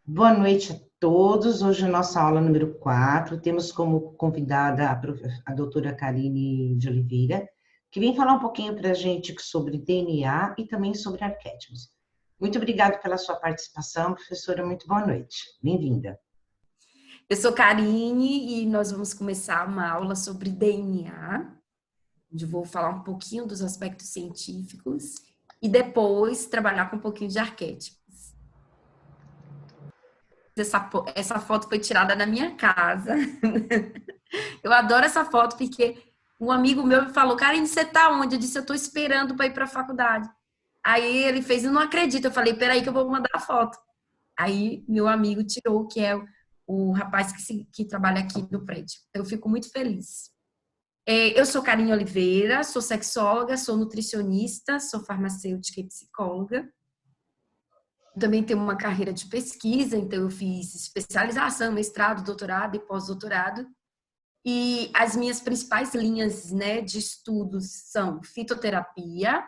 Boa noite a todos. Hoje, a nossa aula número 4, temos como convidada a doutora Karine de Oliveira, que vem falar um pouquinho para a gente sobre DNA e também sobre arquétipos. Muito obrigada pela sua participação, professora. Muito boa noite. Bem-vinda. Eu sou Karine e nós vamos começar uma aula sobre DNA, onde eu vou falar um pouquinho dos aspectos científicos e depois trabalhar com um pouquinho de arquétipos. Essa foto foi tirada na minha casa. Eu adoro essa foto porque um amigo meu me falou: Karine, você tá onde? Eu disse: eu tô esperando para ir para a faculdade. Aí ele fez: eu não acredito. Eu falei: peraí que eu vou mandar a foto. Aí meu amigo tirou, que é o rapaz que trabalha aqui no prédio. Eu fico muito feliz. Eu sou Karine Oliveira, sou sexóloga, sou nutricionista, sou farmacêutica e psicóloga. Também tenho uma carreira de pesquisa, então eu fiz especialização, mestrado, doutorado e pós-doutorado. E as minhas principais linhas, né, de estudos são fitoterapia,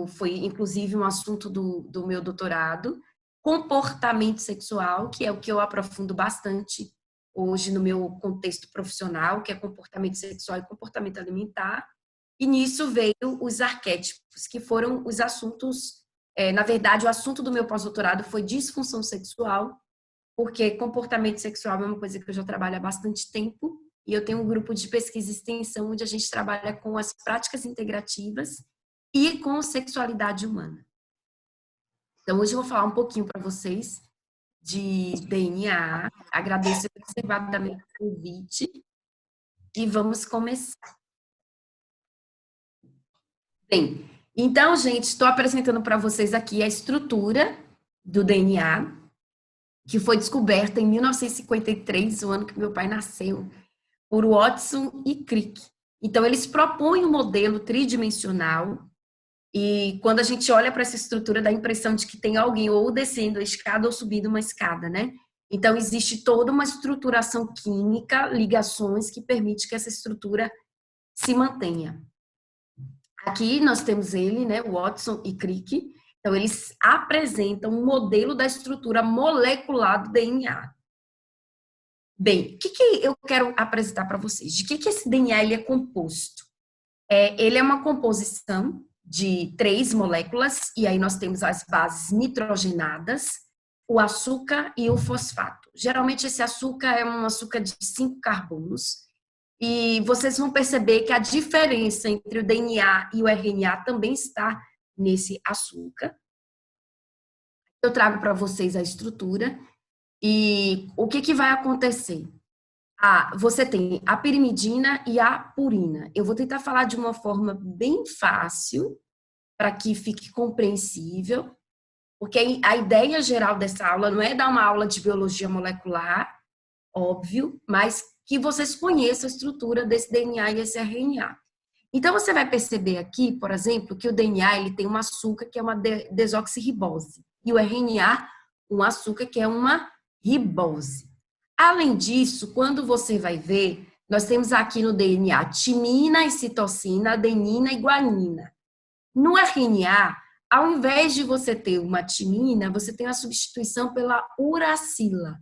foi inclusive um assunto do meu doutorado, comportamento sexual, que é o que eu aprofundo bastante hoje no meu contexto profissional, que é comportamento sexual e comportamento alimentar. E nisso veio os arquétipos, que foram os assuntos, na verdade, o assunto do meu pós-doutorado foi disfunção sexual, porque comportamento sexual é uma coisa que eu já trabalho há bastante tempo, e eu tenho um grupo de pesquisa e extensão onde a gente trabalha com as práticas integrativas e com sexualidade humana. Então, hoje eu vou falar um pouquinho para vocês de DNA. Agradeço reservadamente o convite e vamos começar. Bem, então, gente, estou apresentando para vocês aqui a estrutura do DNA, que foi descoberta em 1953, o ano que meu pai nasceu, por Watson e Crick. Então, eles propõem um modelo tridimensional e quando a gente olha para essa estrutura, dá a impressão de que tem alguém ou descendo a escada ou subindo uma escada, né? Então, existe toda uma estruturação química, ligações que permite que essa estrutura se mantenha. Aqui nós temos ele, né, Watson e Crick. Então, eles apresentam um modelo da estrutura molecular do DNA. Bem, o que eu quero apresentar para vocês? De que esse DNA ele é composto? Ele é uma composição de 3 moléculas, e aí nós temos as bases nitrogenadas, o açúcar e o fosfato. Geralmente esse açúcar é um açúcar de 5 carbonos, e vocês vão perceber que a diferença entre o DNA e o RNA também está nesse açúcar. Eu trago para vocês a estrutura, e o que vai acontecer? Você tem a pirimidina e a purina. Eu vou tentar falar de uma forma bem fácil, para que fique compreensível, porque a ideia geral dessa aula não é dar uma aula de biologia molecular, óbvio, mas que vocês conheçam a estrutura desse DNA e esse RNA. Então, você vai perceber aqui, por exemplo, que o DNA ele tem um açúcar que é uma desoxirribose, e o RNA um açúcar que é uma ribose. Além disso, quando você vai ver, nós temos aqui no DNA timina e citosina, adenina e guanina. No RNA, ao invés de você ter uma timina, você tem a substituição pela uracila.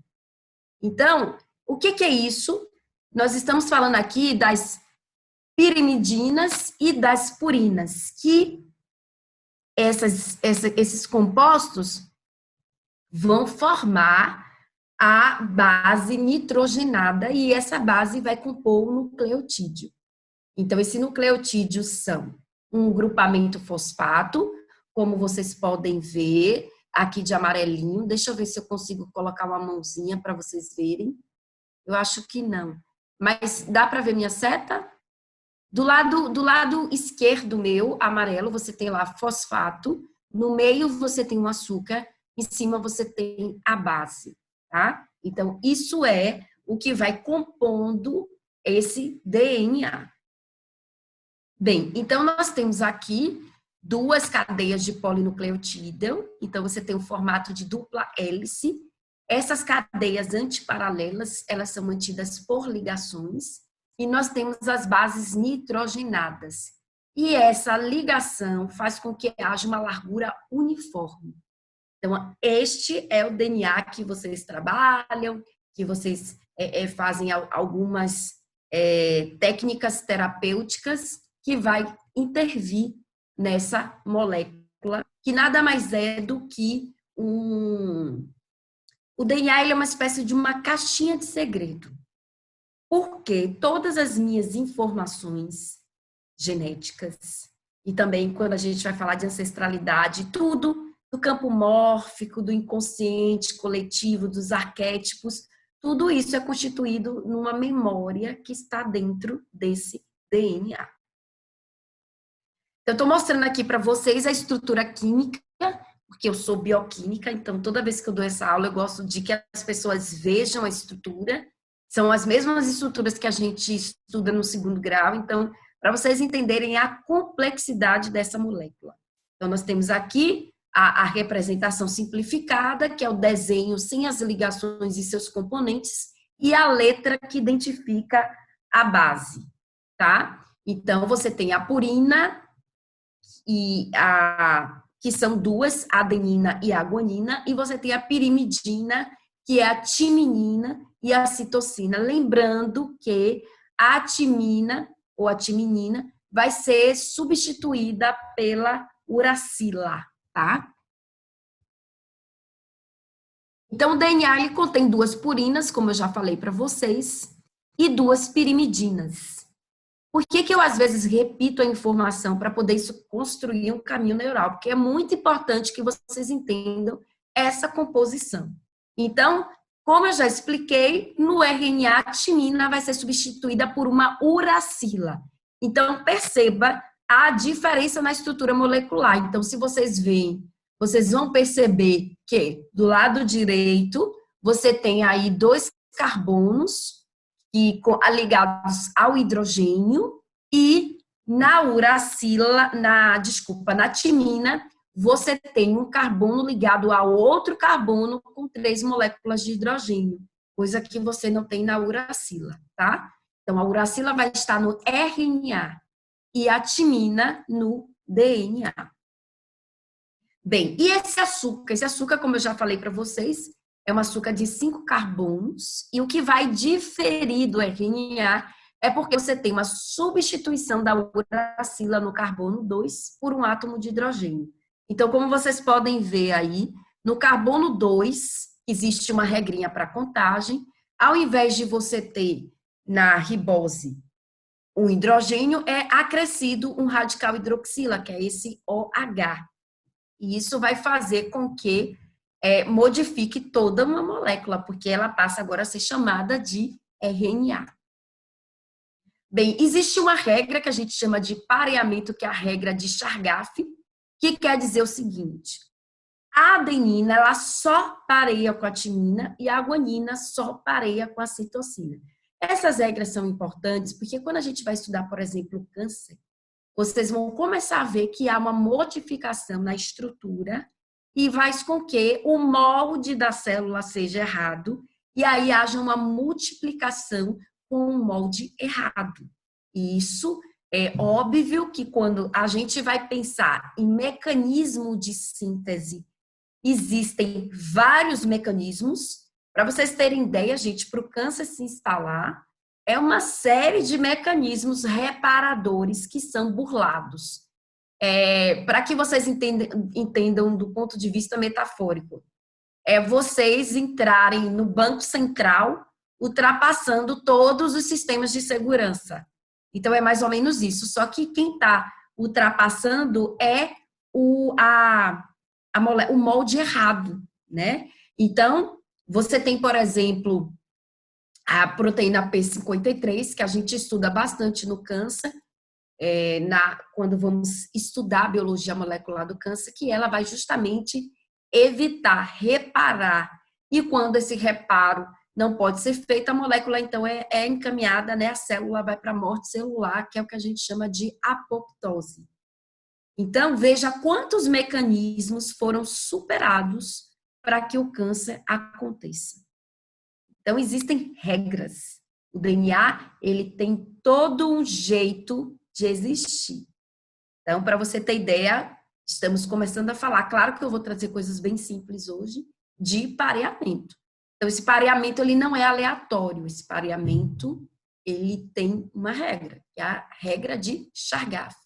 Então, o que é isso? Nós estamos falando aqui das pirimidinas e das purinas, que esses compostos vão formar a base nitrogenada e essa base vai compor o nucleotídeo. Então, esse nucleotídeo são um grupamento fosfato, como vocês podem ver aqui de amarelinho. Deixa eu ver se eu consigo colocar uma mãozinha para vocês verem. Eu acho que não. Mas dá para ver minha seta? Do lado esquerdo meu, amarelo, você tem lá fosfato. No meio você tem um açúcar. Em cima você tem a base, tá? Então, isso é o que vai compondo esse DNA. Bem, então nós temos aqui 2 cadeias de polinucleotídeo, então você tem o formato de dupla hélice. Essas cadeias antiparalelas, elas são mantidas por ligações, e nós temos as bases nitrogenadas. E essa ligação faz com que haja uma largura uniforme. Então, este é o DNA que vocês trabalham, que vocês fazem algumas técnicas terapêuticas que vai intervir nessa molécula, que nada mais é do que O DNA ele é uma espécie de uma caixinha de segredo, porque todas as minhas informações genéticas, e também quando a gente vai falar de ancestralidade, tudo do campo mórfico, do inconsciente coletivo, dos arquétipos, tudo isso é constituído numa memória que está dentro desse DNA. Eu estou mostrando aqui para vocês a estrutura química, porque eu sou bioquímica, então toda vez que eu dou essa aula, eu gosto de que as pessoas vejam a estrutura. São as mesmas estruturas que a gente estuda no segundo grau, então, para vocês entenderem a complexidade dessa molécula. Então, nós temos aqui a representação simplificada, que é o desenho sem as ligações e seus componentes, e a letra que identifica a base, tá? Então, você tem a purina, que são duas, a adenina e a guanina, e você tem a pirimidina, que é a timinina e a citocina. Lembrando que a timina, ou a timinina, vai ser substituída pela uracila, tá? Então, o DNA ele contém duas purinas, como eu já falei para vocês, e duas pirimidinas. Por que eu, às vezes, repito a informação para poder isso construir um caminho neural? Porque é muito importante que vocês entendam essa composição. Então, como eu já expliquei, no RNA, a timina vai ser substituída por uma uracila. Então, perceba a diferença na estrutura molecular. Então, se vocês veem, vocês vão perceber que, do lado direito, você tem aí dois carbonos, ligados ao hidrogênio, e na uracila, na timina, você tem um carbono ligado a outro carbono com 3 moléculas de hidrogênio, coisa que você não tem na uracila, tá? Então, a uracila vai estar no RNA e a timina no DNA. Bem, e esse açúcar? Esse açúcar, como eu já falei para vocês, é um açúcar de 5 carbonos, e o que vai diferir do RNA é porque você tem uma substituição da uracila no carbono 2 por um átomo de hidrogênio. Então, como vocês podem ver aí, no carbono 2, existe uma regrinha para contagem. Ao invés de você ter na ribose um hidrogênio, é acrescido um radical hidroxila, que é esse OH. E isso vai fazer com que modifique toda uma molécula, porque ela passa agora a ser chamada de RNA. Bem, existe uma regra que a gente chama de pareamento, que é a regra de Chargaff, que quer dizer o seguinte: a adenina, ela só pareia com a timina e a guanina só pareia com a citocina. Essas regras são importantes porque quando a gente vai estudar, por exemplo, o câncer, vocês vão começar a ver que há uma modificação na estrutura e faz com que o molde da célula seja errado e aí haja uma multiplicação com um molde errado. E isso é óbvio que quando a gente vai pensar em mecanismo de síntese, existem vários mecanismos. Para vocês terem ideia, gente, para o câncer se instalar, é uma série de mecanismos reparadores que são burlados. Para que vocês entendam do ponto de vista metafórico, é vocês entrarem no Banco Central ultrapassando todos os sistemas de segurança. Então, é mais ou menos isso. Só que quem está ultrapassando é o molde errado, né? Então, você tem, por exemplo, a proteína P53, que a gente estuda bastante no câncer, quando vamos estudar a biologia molecular do câncer, que ela vai justamente evitar, reparar. E quando esse reparo não pode ser feito, a molécula, então, é encaminhada, né? A célula vai para a morte celular, que é o que a gente chama de apoptose. Então, veja quantos mecanismos foram superados para que o câncer aconteça. Então, existem regras. O DNA, ele tem todo um jeito de existir. Então, para você ter ideia, Estamos começando a falar, claro que eu vou trazer coisas bem simples hoje, de pareamento. Então, esse pareamento, ele não é aleatório, esse pareamento, ele tem uma regra, que é a regra de Chargaff.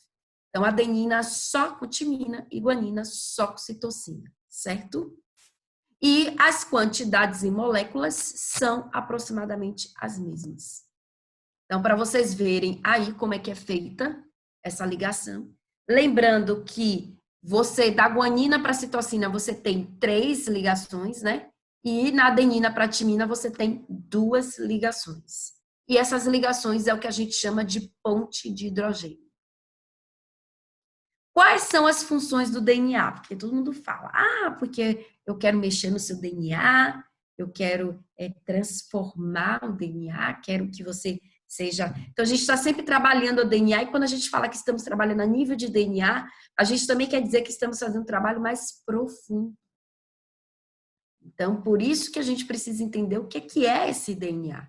Então, adenina só com timina e guanina só com citocina, certo? E as quantidades em moléculas são aproximadamente as mesmas. Então, para vocês verem aí como é que é feita essa ligação. Lembrando que você, da guanina para a citocina, você tem 3 ligações, né? E na adenina para a timina, você tem 2 ligações. E essas ligações é o que a gente chama de ponte de hidrogênio. Quais são as funções do DNA? Porque todo mundo fala, porque eu quero mexer no seu DNA, eu quero transformar o DNA, quero que você seja... Então, a gente está sempre trabalhando o DNA, e quando a gente fala que estamos trabalhando a nível de DNA, a gente também quer dizer que estamos fazendo um trabalho mais profundo. Então, por isso que a gente precisa entender o que é esse DNA.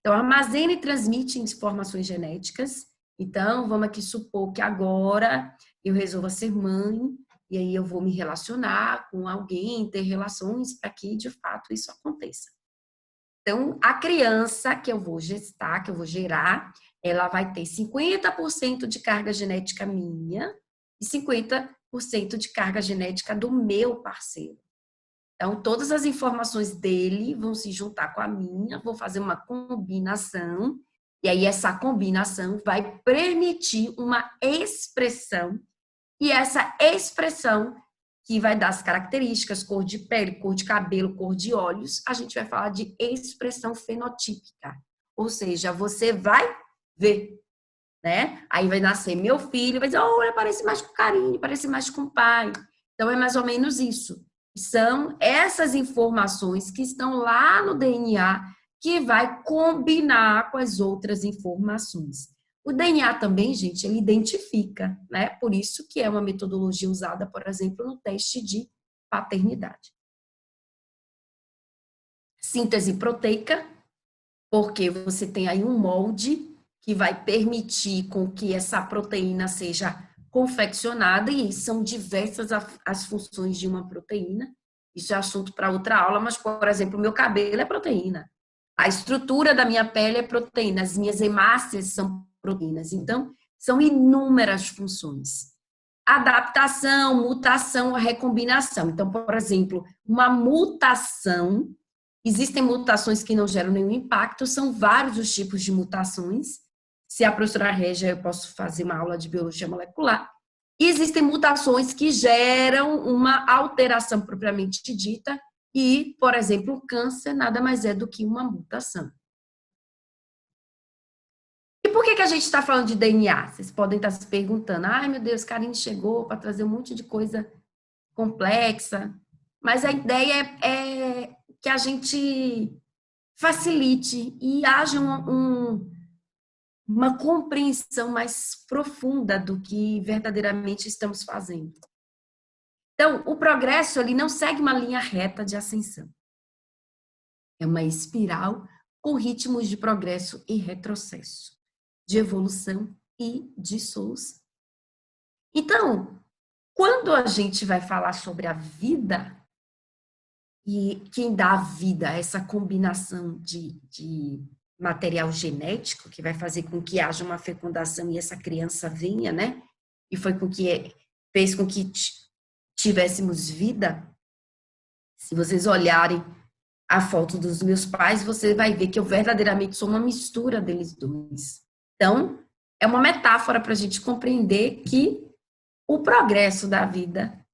Então, armazena e transmite informações genéticas. Então, vamos aqui supor que agora eu resolva ser mãe, e aí eu vou me relacionar com alguém, ter relações para que, de fato, isso aconteça. Então, a criança que eu vou gestar, que eu vou gerar, ela vai ter 50% de carga genética minha e 50% de carga genética do meu parceiro. Então, todas as informações dele vão se juntar com a minha, vou fazer uma combinação, e aí essa combinação vai permitir uma expressão, e essa expressão que vai dar as características, cor de pele, cor de cabelo, cor de olhos, a gente vai falar de expressão fenotípica. Ou seja, você vai ver, né? Aí vai nascer meu filho, vai dizer, olha, parece mais com carinho, parece mais com o pai. Então, é mais ou menos isso. São essas informações que estão lá no DNA que vai combinar com as outras informações. O DNA também, gente, ele identifica, né? Por isso que é uma metodologia usada, por exemplo, no teste de paternidade. Síntese proteica, porque você tem aí um molde que vai permitir com que essa proteína seja confeccionada, e são diversas as funções de uma proteína. Isso é assunto para outra aula, mas, por exemplo, o meu cabelo é proteína. A estrutura da minha pele é proteína, as minhas hemácias são proteínas. Então, são inúmeras funções. Adaptação, mutação, recombinação. Então, por exemplo, uma mutação, existem mutações que não geram nenhum impacto, são vários os tipos de mutações. Se a professora Régia, eu posso fazer uma aula de biologia molecular. E existem mutações que geram uma alteração propriamente dita, e, por exemplo, o câncer nada mais é do que uma mutação. E por que a gente está falando de DNA? Vocês podem estar se perguntando, ai meu Deus, Karine chegou para trazer um monte de coisa complexa, mas a ideia é que a gente facilite e haja uma compreensão mais profunda do que verdadeiramente estamos fazendo. Então, o progresso ele não segue uma linha reta de ascensão. É uma espiral com ritmos de progresso e retrocesso, de evolução e dissolução. Então, quando a gente vai falar sobre a vida, e quem dá a vida, essa combinação de material genético, que vai fazer com que haja uma fecundação e essa criança venha, né? E foi com que fez com que tivéssemos vida. Se vocês olharem a foto dos meus pais, você vai ver que eu verdadeiramente sou uma mistura deles dois. Então, é uma metáfora para a gente compreender que o progresso da vida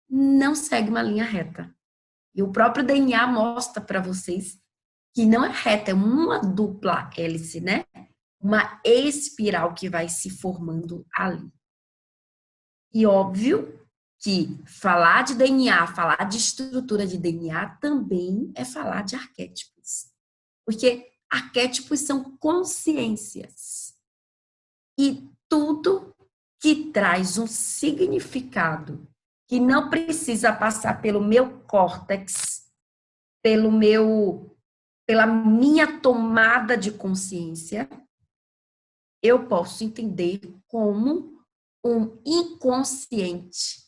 não segue uma linha reta. E o próprio DNA mostra para vocês que não é reta, é uma dupla hélice, né? Uma espiral que vai se formando ali. E óbvio que falar de DNA, falar de estrutura de DNA também é falar de arquétipos. Porque arquétipos são consciências. E tudo que traz um significado que não precisa passar pelo meu córtex, pela minha tomada de consciência, eu posso entender como um inconsciente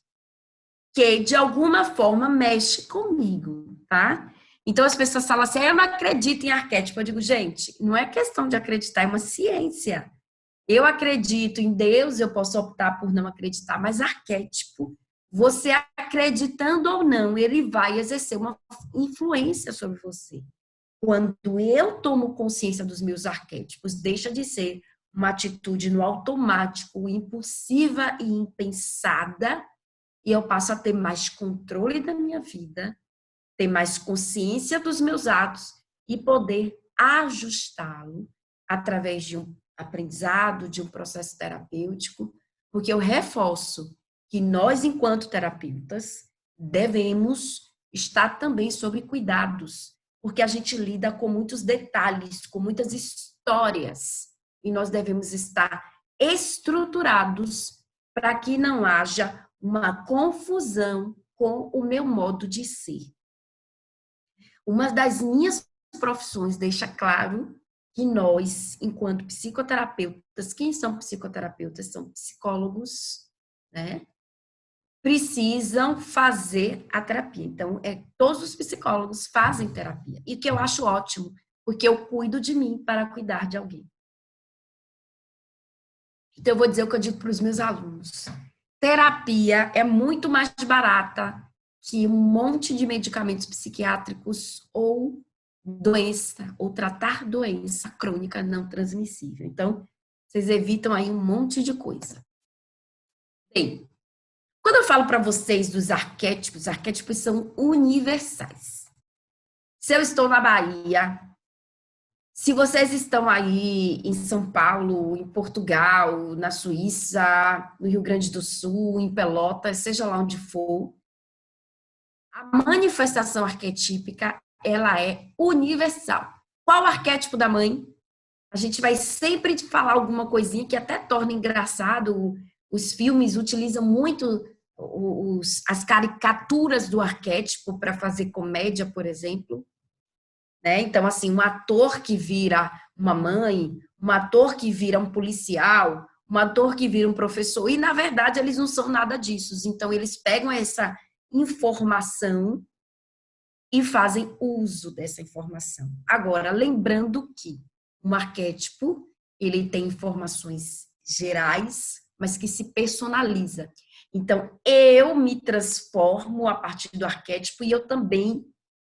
que, de alguma forma, mexe comigo, tá? Então, as pessoas falam assim, eu não acredito em arquétipo. Eu digo, gente, não é questão de acreditar, é uma ciência. Eu acredito em Deus, eu posso optar por não acreditar, mas arquétipo, você acreditando ou não, ele vai exercer uma influência sobre você. Quando eu tomo consciência dos meus arquétipos, deixa de ser uma atitude no automático, impulsiva e impensada, e eu passo a ter mais controle da minha vida, ter mais consciência dos meus atos e poder ajustá-lo através de um aprendizado, de um processo terapêutico, porque eu reforço que nós, enquanto terapeutas, devemos estar também sobre cuidados, porque a gente lida com muitos detalhes, com muitas histórias, e nós devemos estar estruturados para que não haja uma confusão com o meu modo de ser. Uma das minhas profissões deixa claro que nós, enquanto psicoterapeutas, quem são psicoterapeutas? São psicólogos, né? Precisam fazer a terapia. Então, todos os psicólogos fazem terapia. E que eu acho ótimo, porque eu cuido de mim para cuidar de alguém. Então, eu vou dizer o que eu digo para os meus alunos. Terapia é muito mais barata que um monte de medicamentos psiquiátricos ou doença, ou tratar doença crônica não transmissível. Então, vocês evitam aí um monte de coisa. Bem, quando eu falo para vocês dos arquétipos, os arquétipos são universais. Se eu estou na Bahia, se vocês estão aí em São Paulo, em Portugal, na Suíça, no Rio Grande do Sul, em Pelotas, seja lá onde for, a manifestação arquetípica, ela é universal. Qual o arquétipo da mãe? A gente vai sempre falar alguma coisinha que até torna engraçado. Os filmes utilizam muito as caricaturas do arquétipo para fazer comédia, por exemplo. Né? Então, assim, um ator que vira uma mãe, um ator que vira um policial, um ator que vira um professor, e, na verdade, eles não são nada disso. Então, eles pegam essa informação e fazem uso dessa informação. Agora, lembrando que um arquétipo, ele tem informações gerais, mas que se personaliza. Então, eu me transformo a partir do arquétipo e eu também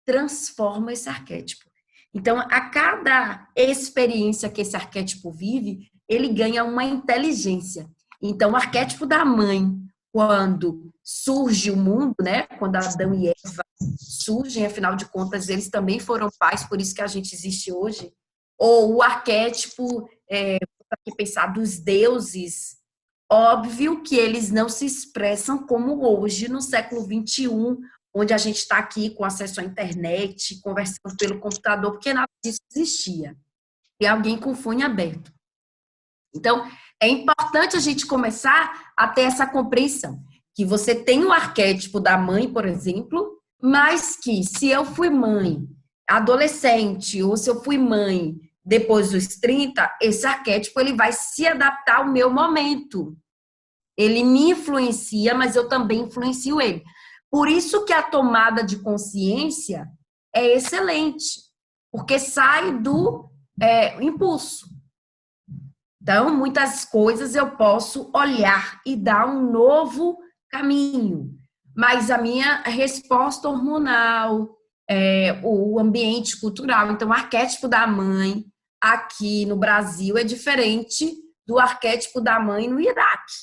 transformo esse arquétipo. Então, a cada experiência que esse arquétipo vive, ele ganha uma inteligência. Então, o arquétipo da mãe, quando surge o mundo, né? Quando Adão e Eva surgem, afinal de contas, eles também foram pais, por isso que a gente existe hoje. Ou o arquétipo, aqui pensar, dos deuses, óbvio que eles não se expressam como hoje, no século XXI, onde a gente está aqui com acesso à internet, conversando pelo computador, porque nada disso existia. E alguém com o fone aberto. Então, é importante a gente começar a ter essa compreensão, que você tem o arquétipo da mãe, por exemplo, mas que se eu fui mãe adolescente, ou se eu fui mãe depois dos 30, esse arquétipo ele vai se adaptar ao meu momento. Ele me influencia, mas eu também influencio ele. Por isso que a tomada de consciência é excelente, porque sai do impulso. Então, muitas coisas eu posso olhar e dar um novo caminho, mas a minha resposta hormonal, o ambiente cultural, então o arquétipo da mãe aqui no Brasil é diferente do arquétipo da mãe no Iraque,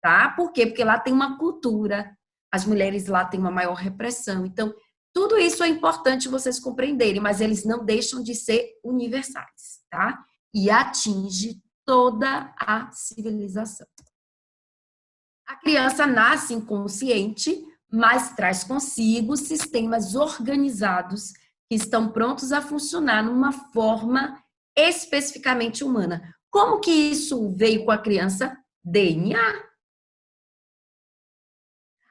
tá? Por quê? Porque lá tem uma cultura, as mulheres lá têm uma maior repressão, então tudo isso é importante vocês compreenderem, mas eles não deixam de ser universais, tá? E atinge toda a civilização. A criança nasce inconsciente, mas traz consigo sistemas organizados que estão prontos a funcionar numa forma especificamente humana. Como que isso veio com a criança? DNA.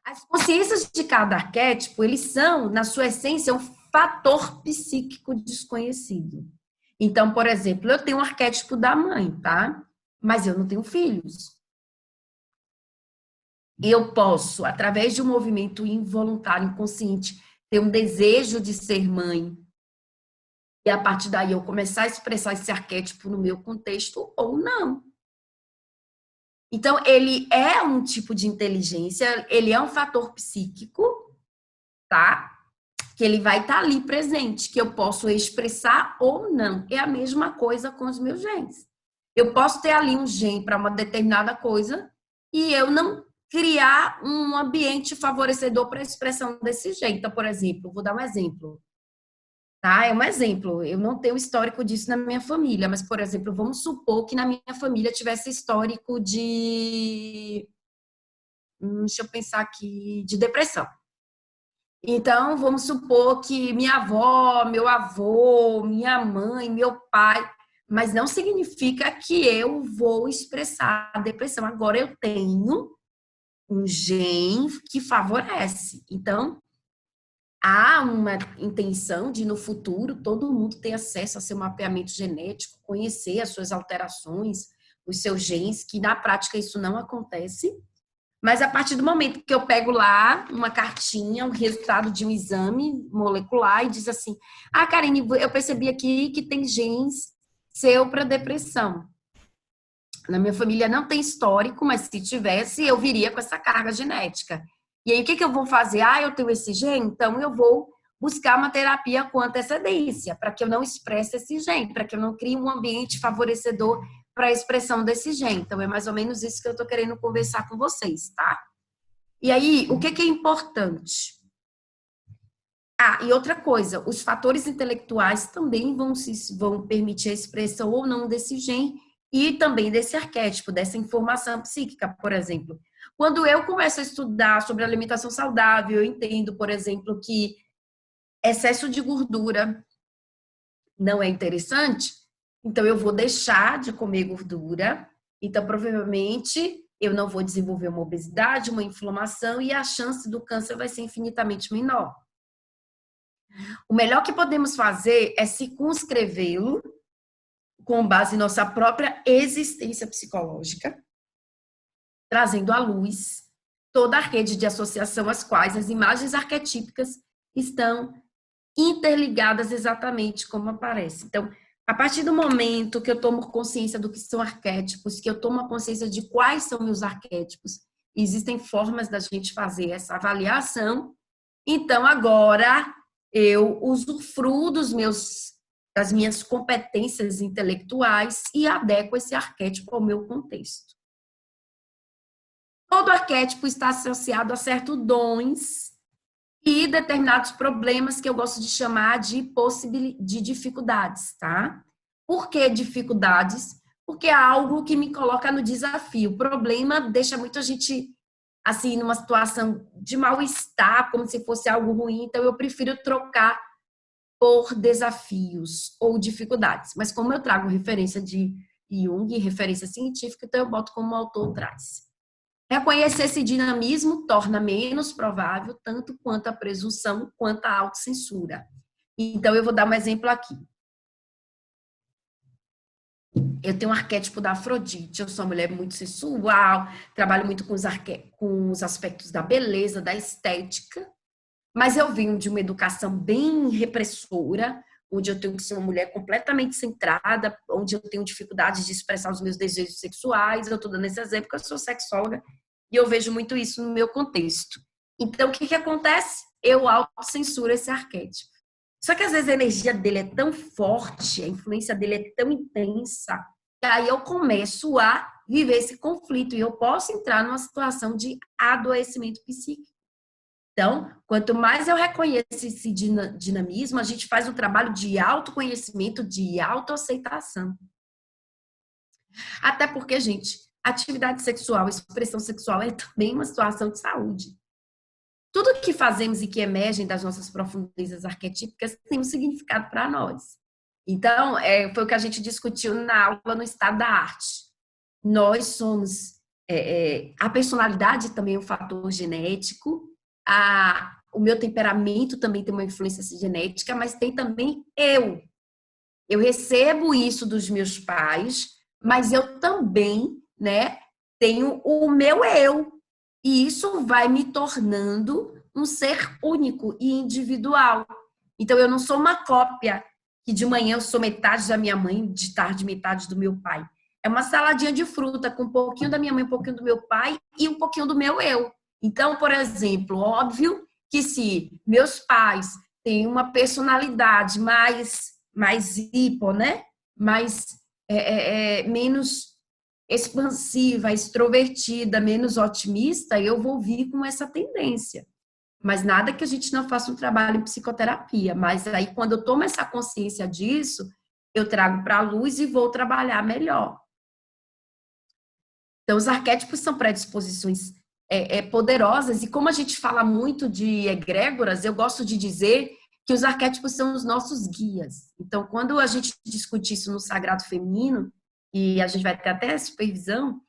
As consciências de cada arquétipo, eles são, na sua essência, um fator psíquico desconhecido. Então, por exemplo, eu tenho um arquétipo da mãe, tá? Mas eu não tenho filhos. Eu posso, através de um movimento involuntário, inconsciente, ter um desejo de ser mãe, e a partir daí eu começar a expressar esse arquétipo no meu contexto ou não. Então, ele é um tipo de inteligência, ele é um fator psíquico, tá? Que ele vai estar ali presente, que eu posso expressar ou não. É a mesma coisa com os meus genes. Eu posso ter ali um gene para uma determinada coisa e eu não criar um ambiente favorecedor para a expressão desse gene. Então, por exemplo, vou dar um exemplo. Tá? É um exemplo. Eu não tenho histórico disso na minha família, mas, por exemplo, vamos supor que na minha família tivesse histórico de, deixa eu pensar aqui, de depressão. Então, vamos supor que minha avó, meu avô, minha mãe, meu pai, mas não significa que eu vou expressar a depressão. Agora eu tenho um gene que favorece. Então, há uma intenção de, no futuro, todo mundo ter acesso a seu mapeamento genético, conhecer as suas alterações, os seus genes, que na prática isso não acontece. Mas a partir do momento que eu pego lá uma cartinha, um resultado de um exame molecular e diz assim: ah, Karine, eu percebi aqui que tem genes seu para depressão. Na minha família não tem histórico, mas se tivesse, eu viria com essa carga genética. E aí, o que eu vou fazer? Ah, eu tenho esse gene, então eu vou buscar uma terapia com antecedência, para que eu não expresse esse gene, para que eu não crie um ambiente favorecedor para a expressão desse gene. Então, é mais ou menos isso que eu estou querendo conversar com vocês, tá? E aí, o que é importante? Ah, e outra coisa, os fatores intelectuais também vão permitir a expressão ou não desse gene e também desse arquétipo, dessa informação psíquica, por exemplo. Quando eu começo a estudar sobre alimentação saudável, eu entendo, por exemplo, que excesso de gordura não é interessante, então eu vou deixar de comer gordura, então provavelmente eu não vou desenvolver uma obesidade, uma inflamação e a chance do câncer vai ser infinitamente menor. O melhor que podemos fazer é circunscrevê-lo com base em nossa própria existência psicológica, trazendo à luz toda a rede de associação às quais as imagens arquetípicas estão interligadas exatamente como aparece. Então, a partir do momento que eu tomo consciência do que são arquétipos, que eu tomo consciência de quais são meus arquétipos, existem formas da gente fazer essa avaliação. Então, agora eu usufruo das minhas competências intelectuais e adequo esse arquétipo ao meu contexto. Todo arquétipo está associado a certos dons e determinados problemas que eu gosto de chamar de dificuldades, tá? Por que dificuldades? Porque é algo que me coloca no desafio. O problema deixa muita gente, assim, numa situação de mal-estar, como se fosse algo ruim, então eu prefiro trocar por desafios ou dificuldades. Mas como eu trago referência de Jung, referência científica, então eu boto como o autor traz. Reconhecer esse dinamismo torna menos provável tanto quanto a presunção, quanto a autocensura. Então, eu vou dar um exemplo aqui. Eu tenho um arquétipo da Afrodite, eu sou uma mulher muito sensual, trabalho muito com os aspectos da beleza, da estética, mas eu venho de uma educação bem repressora, onde eu tenho que ser uma mulher completamente centrada, onde eu tenho dificuldade de expressar os meus desejos sexuais. Eu estou dando esse exemplo porque eu sou sexóloga e eu vejo muito isso no meu contexto. Então, o que acontece? Eu autocensuro esse arquétipo. Só que às vezes a energia dele é tão forte, a influência dele é tão intensa, que aí eu começo a viver esse conflito e eu posso entrar numa situação de adoecimento psíquico. Então, quanto mais eu reconheço esse dinamismo, a gente faz um trabalho de autoconhecimento, de autoaceitação. Até porque, gente, atividade sexual, expressão sexual é também uma situação de saúde. Tudo que fazemos e que emergem das nossas profundezas arquetípicas tem um significado para nós. Então, foi o que a gente discutiu na aula no Estado da Arte. Nós somos... a personalidade também é um fator genético, o meu temperamento também tem uma influência genética, mas tem também eu. Eu recebo isso dos meus pais, mas eu também, né, tenho o meu eu. E isso vai me tornando um ser único e individual. Então, eu não sou uma cópia, que de manhã eu sou metade da minha mãe, de tarde metade do meu pai. É uma saladinha de fruta com um pouquinho da minha mãe, um pouquinho do meu pai e um pouquinho do meu eu. Então, por exemplo, óbvio que se meus pais têm uma personalidade mais hipo, né? Mais menos expansiva, extrovertida, menos otimista, eu vou vir com essa tendência. Mas nada que a gente não faça um trabalho em psicoterapia. Mas aí, quando eu tomo essa consciência disso, eu trago para a luz e vou trabalhar melhor. Então, os arquétipos são predisposições poderosas. E como a gente fala muito de egrégoras, eu gosto de dizer que os arquétipos são os nossos guias. Então, quando a gente discute isso no sagrado feminino, e a gente vai ter até supervisão,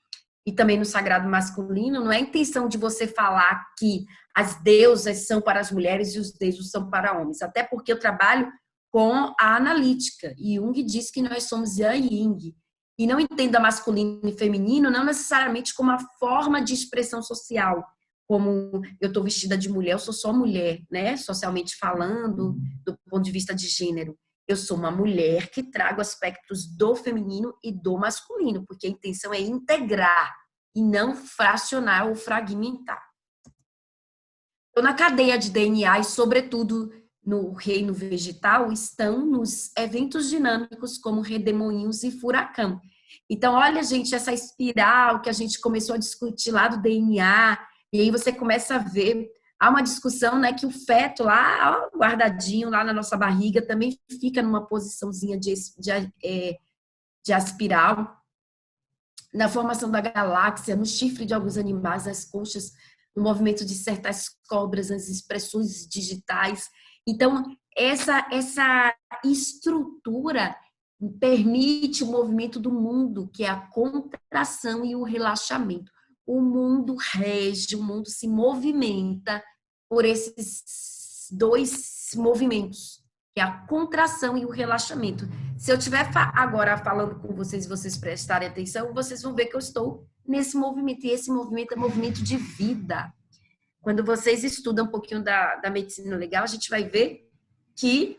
e também no sagrado masculino, não é a intenção de você falar que as deusas são para as mulheres e os deuses são para homens, até porque eu trabalho com a analítica, e Jung diz que nós somos yang e yin, e não entenda masculino e feminino não necessariamente como uma forma de expressão social, como eu estou vestida de mulher, eu sou só mulher, né? Socialmente falando, do ponto de vista de gênero. Eu sou uma mulher que trago aspectos do feminino e do masculino, porque a intenção é integrar e não fracionar ou fragmentar. Então, na cadeia de DNA e, sobretudo, no reino vegetal, estão nos eventos dinâmicos como redemoinhos e furacão. Então, olha, gente, essa espiral que a gente começou a discutir lá do DNA, e aí você começa a ver, há uma discussão, né, que o feto lá, ó, guardadinho lá na nossa barriga, também fica numa posiçãozinha de aspiral, na formação da galáxia, no chifre de alguns animais, nas conchas, no movimento de certas cobras, nas expressões digitais. Então, essa estrutura permite o movimento do mundo, que é a contração e o relaxamento. O mundo rege, o mundo se movimenta por esses dois movimentos, que é a contração e o relaxamento. Se eu estiver agora falando com vocês e vocês prestarem atenção, vocês vão ver que eu estou nesse movimento, e esse movimento é movimento de vida. Quando vocês estudam um pouquinho da medicina legal, a gente vai ver que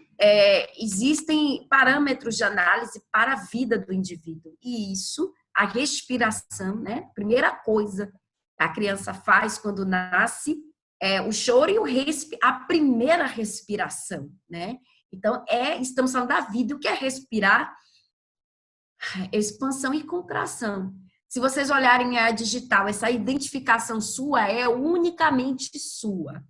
existem parâmetros de análise para a vida do indivíduo. E isso, a respiração, né? Primeira coisa que a criança faz quando nasce é o choro e a primeira respiração, né? Então, estamos falando da vida. O que é respirar? Expansão e contração. Se vocês olharem a digital, essa identificação sua é unicamente sua.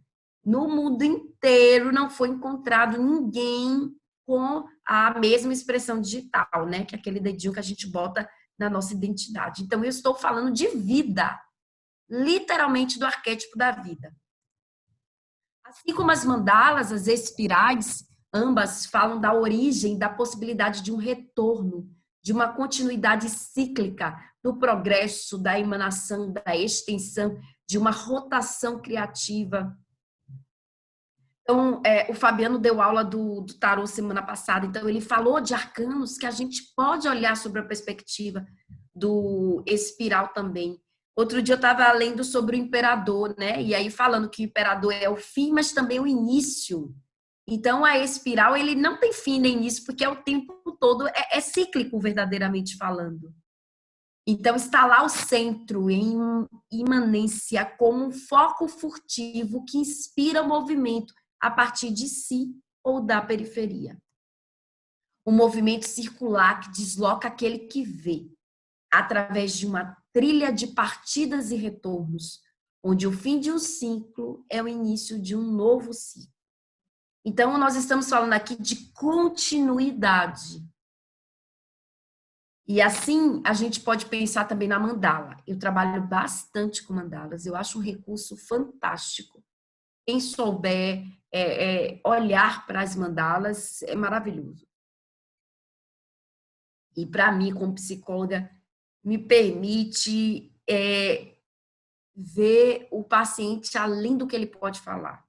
No mundo inteiro não foi encontrado ninguém com a mesma expressão digital, né? Que é aquele dedinho que a gente bota na nossa identidade. Então, eu estou falando de vida, literalmente do arquétipo da vida. Assim como as mandalas, as espirais, ambas falam da origem, da possibilidade de um retorno, de uma continuidade cíclica do progresso, da emanação, da extensão, de uma rotação criativa. Então, o Fabiano deu aula do tarô semana passada, então ele falou de arcanos que a gente pode olhar sobre a perspectiva do espiral também. Outro dia eu estava lendo sobre o imperador, né? E aí falando que o imperador é o fim, mas também o início. Então, a espiral, ele não tem fim nem início, porque é o tempo todo, é cíclico, verdadeiramente falando. Então, está lá o centro, em imanência, como um foco furtivo que inspira o movimento a partir de si ou da periferia. Um movimento circular que desloca aquele que vê, através de uma trilha de partidas e retornos, onde o fim de um ciclo é o início de um novo ciclo. Então, nós estamos falando aqui de continuidade. E assim, a gente pode pensar também na mandala. Eu trabalho bastante com mandalas, eu acho um recurso fantástico. Quem souber olhar para as mandalas é maravilhoso. E para mim, como psicóloga, me permite ver o paciente além do que ele pode falar.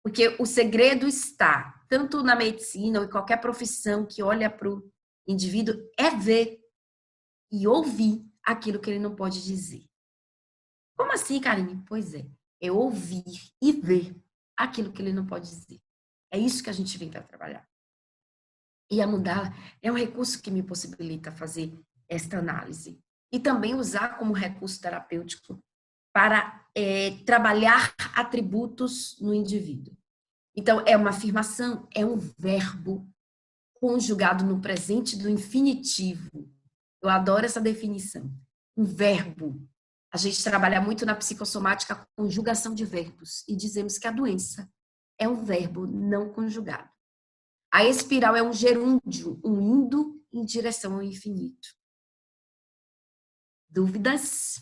Porque o segredo está, tanto na medicina ou em qualquer profissão que olha para o indivíduo, é ver e ouvir aquilo que ele não pode dizer. Como assim, Karine? Pois é ouvir e ver aquilo que ele não pode dizer. É isso que a gente vem para trabalhar. E a mudar é um recurso que me possibilita fazer esta análise. E também usar como recurso terapêutico para trabalhar atributos no indivíduo. Então, é uma afirmação, é um verbo conjugado no presente do infinitivo. Eu adoro essa definição. Um verbo. A gente trabalha muito na psicossomática a conjugação de verbos e dizemos que a doença é um verbo não conjugado. A espiral é um gerúndio, um indo em direção ao infinito. Dúvidas?